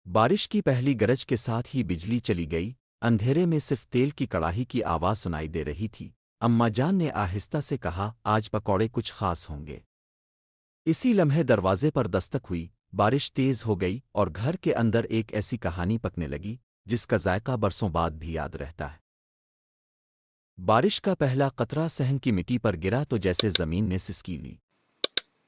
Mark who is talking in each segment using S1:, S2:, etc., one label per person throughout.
S1: बारिश की पहली गरज के साथ ही बिजली चली गई। अंधेरे में सिर्फ तेल की कड़ाही की आवाज़ सुनाई दे रही थी। अम्मा जान ने आहिस्ता से कहा, आज पकौड़े कुछ खास होंगे। इसी लम्हे दरवाजे पर दस्तक हुई। बारिश तेज हो गई और घर के अंदर एक ऐसी कहानी पकने लगी जिसका जायका बरसों बाद भी याद रहता है। बारिश का पहला कतरा सहन की मिट्टी पर गिरा तो जैसे जमीन ने सिसकी ली।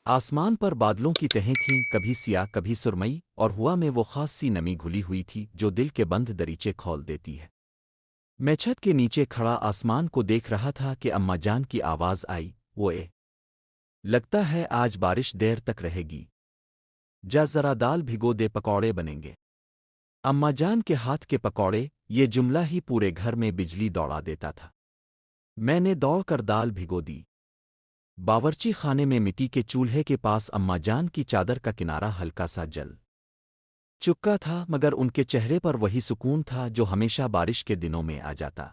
S1: आसमान पर बादलों की तहें थीं, कभी सियाह कभी सुरमई, और हुआ में वो खास सी नमी घुली हुई थी जो दिल के बंद दरीचे खोल देती है। मैं छत के नीचे खड़ा आसमान को देख रहा था कि अम्मा जान की आवाज़ आई, वो लगता है आज बारिश देर तक रहेगी। जा जरा दाल भिगो दे, पकौड़े बनेंगे। अम्मा जान के हाथ के पकौड़े, ये जुमला ही पूरे घर में बिजली दौड़ा देता था। मैंने दौड़कर दाल भिगो दी। बावर्ची खाने में मिट्टी के चूल्हे के पास अम्मा जान की चादर का किनारा हल्का सा जल चुका था, मगर उनके चेहरे पर वही सुकून था जो हमेशा बारिश के दिनों में आ जाता।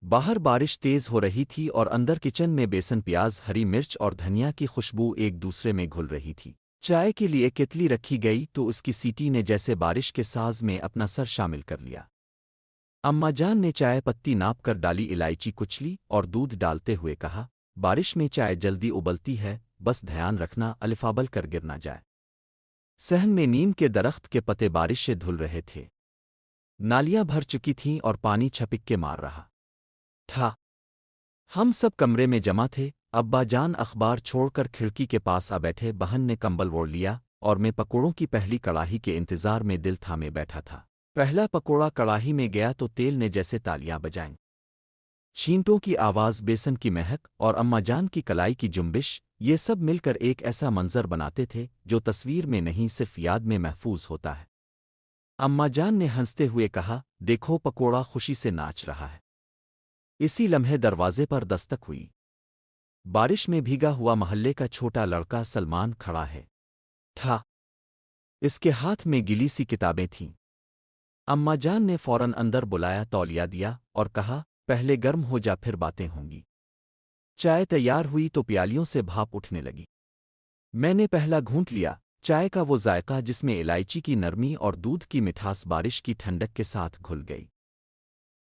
S1: बाहर बारिश तेज हो रही थी और अंदर किचन में बेसन, प्याज, हरी मिर्च और धनिया की खुशबू एक दूसरे में घुल रही थी। चाय के लिए केतली रखी गई तो उसकी सीटी ने जैसे बारिश के साज में अपना सर शामिल कर लिया। अम्मा जान ने चाय पत्ती नाप कर डाली, इलायची कुचली और दूध डालते हुए कहा, बारिश में चाय जल्दी उबलती है, बस ध्यान रखना अलिफाबल कर गिर ना जाए। सहन में नीम के दरख्त के पत्ते बारिश से धुल रहे थे। नालियां भर चुकी थीं और पानी छपिक के मार रहा था। हम सब कमरे में जमा थे। अब्बा जान अखबार छोड़कर खिड़की के पास आ बैठे, बहन ने कंबल ओढ़ लिया और मैं पकोड़ों की पहली कड़ाही के इंतजार में दिल थामे बैठा था। पहला पकोड़ा कड़ाही में गया तो तेल ने जैसे तालियां बजाईं। छींटों की आवाज़, बेसन की महक और अम्मा जान की कलाई की जुम्बिश, ये सब मिलकर एक ऐसा मंजर बनाते थे जो तस्वीर में नहीं सिर्फ याद में महफूज होता है। अम्मा जान ने हंसते हुए कहा, देखो पकोड़ा खुशी से नाच रहा है। इसी लम्हे दरवाजे पर दस्तक हुई। बारिश में भीगा हुआ मोहल्ले का छोटा लड़का सलमान खड़ा है था। इसके हाथ में गिली सी किताबें थीं। अम्मा जान ने फौरन अंदर बुलाया, तौलिया दिया और कहा, पहले गर्म हो जा, फिर बातें होंगी। चाय तैयार हुई तो प्यालियों से भाप उठने लगी। मैंने पहला घूंट लिया। चाय का वो जायका जिसमें इलायची की नरमी और दूध की मिठास बारिश की ठंडक के साथ घुल गई।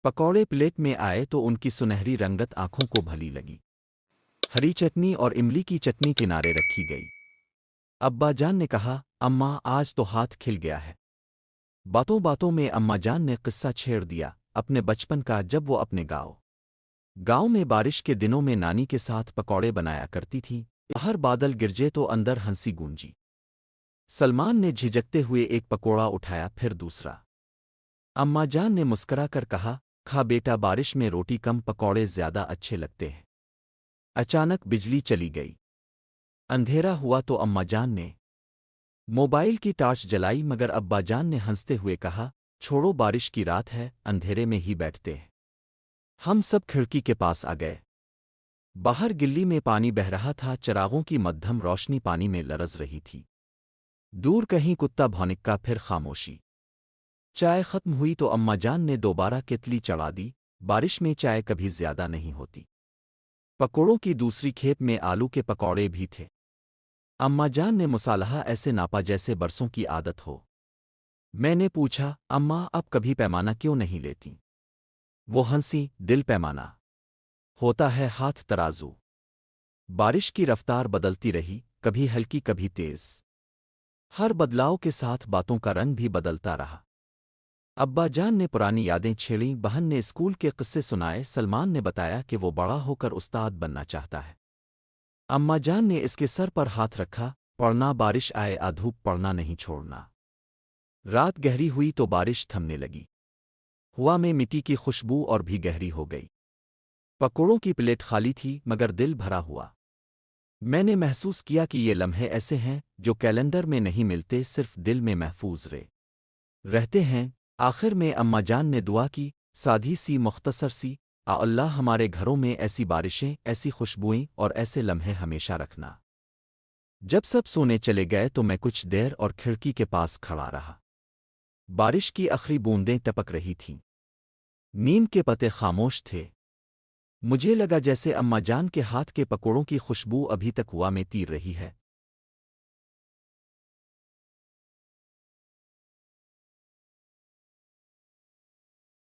S1: पकौड़े प्लेट में आए तो उनकी सुनहरी रंगत आंखों को भली लगी। हरी चटनी और इमली की चटनी किनारे रखी गई। अब्बा जान ने कहा, अम्मा आज तो हाथ खिल गया है। बातों बातों में अम्मा जान ने किस्सा छेड़ दिया अपने बचपन का, जब वो अपने गांव में बारिश के दिनों में नानी के साथ पकौड़े बनाया करती थीं। बाहर बादल गिरजे तो अंदर हंसी गूंजी। सलमान ने झिझकते हुए एक पकोड़ा उठाया, फिर दूसरा। अम्मा जान ने मुस्करा कर कहा, खा बेटा, बारिश में रोटी कम पकौड़े ज्यादा अच्छे लगते हैं। अचानक बिजली चली गई। अंधेरा हुआ तो अम्मा जान ने मोबाइल की टॉर्च जलाई, मगर अब्बा जान ने हंसते हुए कहा, छोड़ो, बारिश की रात है, अंधेरे में ही बैठते हैं। हम सब खिड़की के पास आ गए। बाहर गिल्ली में पानी बह रहा था, चिरागों की मध्यम रोशनी पानी में लरज रही थी। दूर कहीं कुत्ता भौंका, फिर खामोशी। चाय खत्म हुई तो अम्मा जान ने दोबारा केतली चढ़ा दी। बारिश में चाय कभी ज्यादा नहीं होती। पकोड़ों की दूसरी खेप में आलू के पकौड़े भी थे। अम्मा जान ने मुसालहा ऐसे नापा जैसे बरसों की आदत हो। मैंने पूछा, अम्मा अब कभी पैमाना क्यों नहीं लेती? वो हंसी, दिल पैमाना होता है, हाथ तराजू। बारिश की रफ्तार बदलती रही, कभी हल्की कभी तेज। हर बदलाव के साथ बातों का रंग भी बदलता रहा। अब्बा जान ने पुरानी यादें छेड़ीं, बहन ने स्कूल के किस्से सुनाए, सलमान ने बताया कि वो बड़ा होकर उस्ताद बनना चाहता है। अम्मा जान ने इसके सर पर हाथ रखा, पढ़ना, बारिश आए आ धूप, पढ़ना नहीं छोड़ना। रात गहरी हुई तो बारिश थमने लगी। हवा में मिट्टी की खुशबू और भी गहरी हो गई। पकोड़ों की प्लेट खाली थी मगर दिल भरा हुआ। मैंने महसूस किया कि ये लम्हे ऐसे हैं जो कैलेंडर में नहीं मिलते, सिर्फ दिल में महफूज रहते हैं। आखिर में अम्मा जान ने दुआ की, साधी सी, मुख्तसर सी, आ अल्लाह हमारे घरों में ऐसी बारिशें, ऐसी खुशबुएं और ऐसे लम्हे हमेशा रखना। जब सब सोने चले गए तो मैं कुछ देर और खिड़की के पास खड़ा रहा। बारिश की आखिरी बूंदें टपक रही थीं। नीम के पत्ते खामोश थे। मुझे लगा जैसे अम्मा जान के हाथ के पकोड़ों की खुशबू अभी तक हवा में तीर रही है।